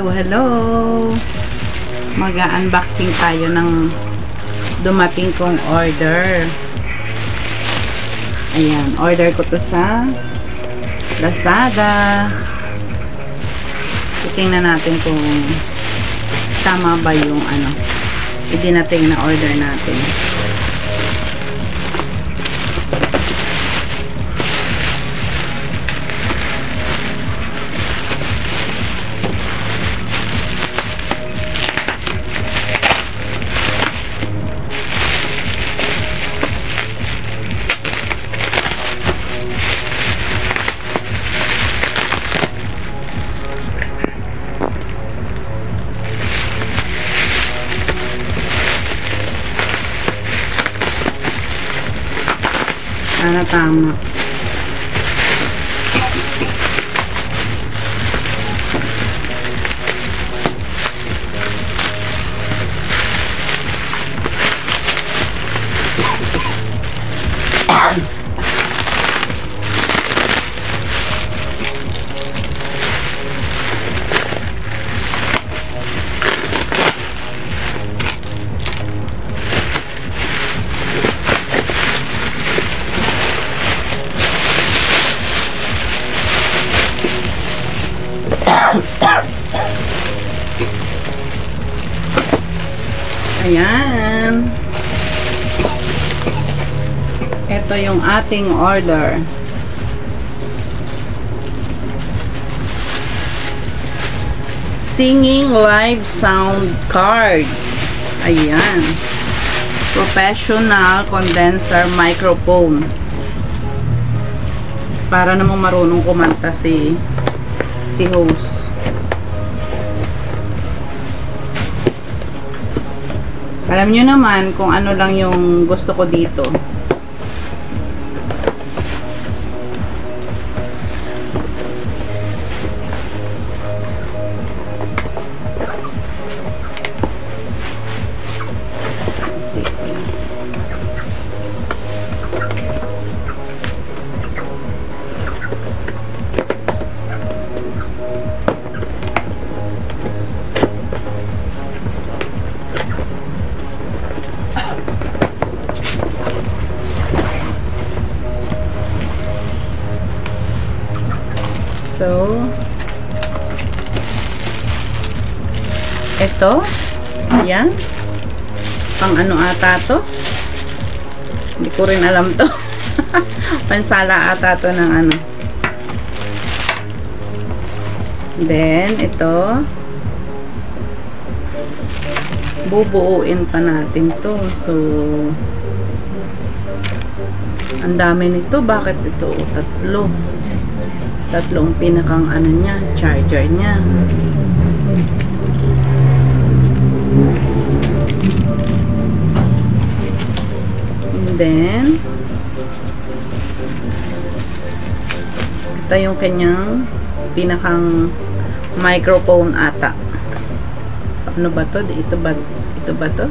Hello! Mag-unboxing tayo ng dumating kong order. Ayan, order ko to sa Lazada. Titingnan natin kung tama ba yung idinating na order natin. Sana tama. Ayan. Ito yung ating order. Singing live sound card. Ayan. Professional condenser microphone. Para namang marunong kumanta si host. Alam nyo naman kung ano lang yung gusto ko dito. So, ito, yan, pang ano ata to, hindi ko rin alam to, pansala ata to ng ano. Then, ito, bubuuin pa natin to, so, ang dami nito, bakit ito? Tatlong pinakang ano niya, charger niya. And then ito yung kanyang pinakang microphone ata. Ano ba to? Ito ba to?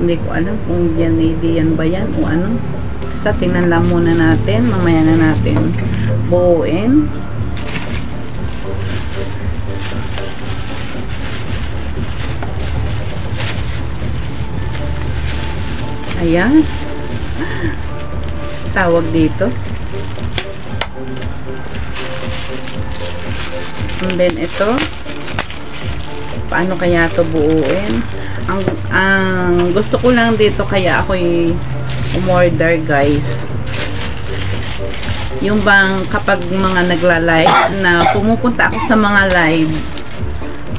Hindi ko alam kung yan ba yan o ano. Basta tingnan lang muna natin. Mamaya na natin buuin. Ayan. Tawag dito. And then ito. Paano kaya to buuin? Ang gusto ko lang dito kaya ako'y umorder, guys, yung bang kapag mga nagla-live na pumupunta ako sa mga live,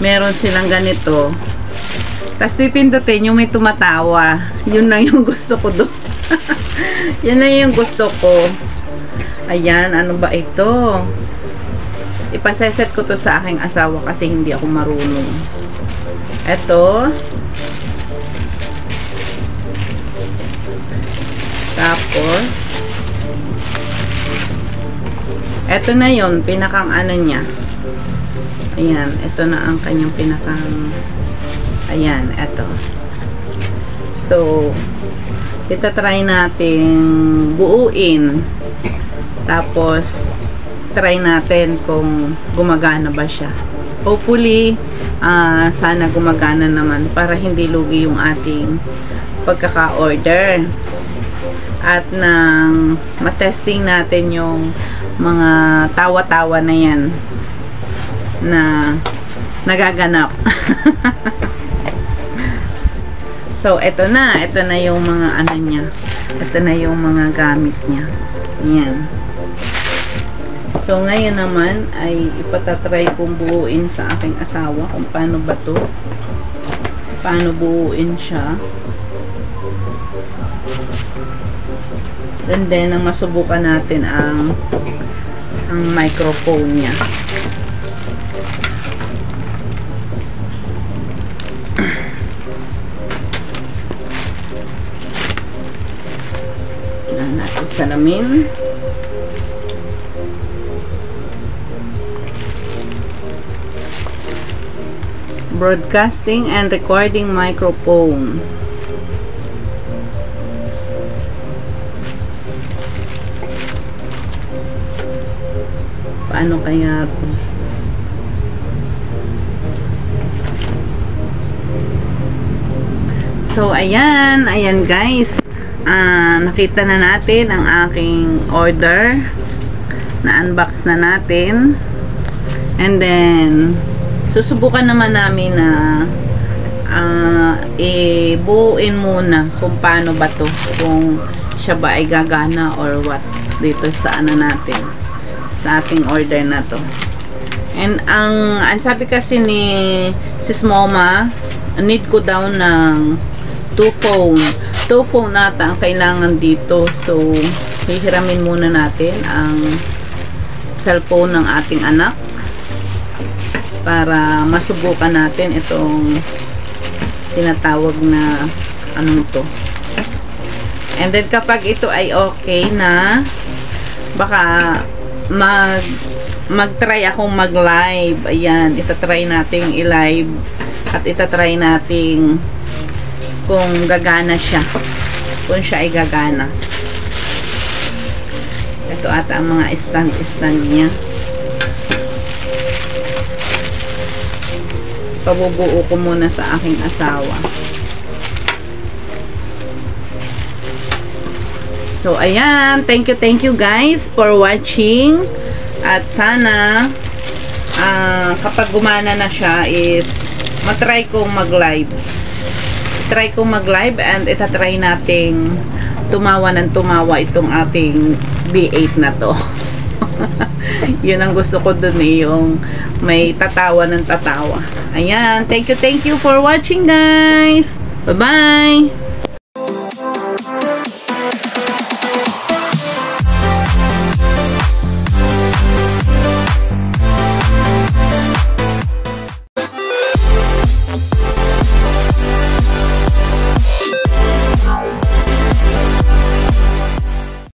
meron silang ganito, tapos pipindutin yung may tumatawa. Yun lang yung gusto ko doon. Yun lang yung gusto ko. Ayan, ano ba ito? Ipaseset ko to sa aking asawa kasi hindi ako marunong. Ito. Tapos, eto na yon, pinakang ano niya. Ayan, ito na ang kanyang pinakang, ayan, eto. So, itatry natin buuin. Tapos, try natin kung gumagana ba siya. Hopefully, sana gumagana naman para hindi lugi yung ating pagkaka-order. At nang matesting natin yung mga tawa-tawa na yan na nagaganap. So, ito na yung mga ano niya. Ito na yung mga gamit niya. Yan. So, ngayon naman ay ipatatry kong buuin sa aking asawa kung paano ba to. Paano buuin siya. And then, ang masubukan natin ang microphone niya. Natin salamin. Broadcasting and recording microphone. Paano kaya ito? So, ayan guys. Nakita na natin ang aking order. Na-unbox na natin. And then, susubukan naman namin na ibuuin muna kung paano ba to, kung siya ba ay gagana or what dito sa ano natin, sa ating order na to. And ang sabi kasi ni Sis Moma, need ko daw ng 2 phone nata ang kailangan dito. So hihiramin muna natin ang cellphone ng ating anak para masubukan natin itong tinatawag na anong to. And then kapag ito ay okay na, baka mag-try akong mag-live. Ayan, itatry nating i-live at itatry nating kung gagana siya, kung siya ay gagana. Ito ata ang mga stand niya. Pabubuo ko muna sa aking asawa. So, ayan. Thank you guys for watching. At sana kapag gumana na siya is matry kong mag-live. Try kong mag-live and itatry nating tumawa ng tumawa itong ating B8 na to. Yun ang gusto ko dun eh, yung may tatawa ng tatawa. Ayan, thank you for watching guys. Bye bye.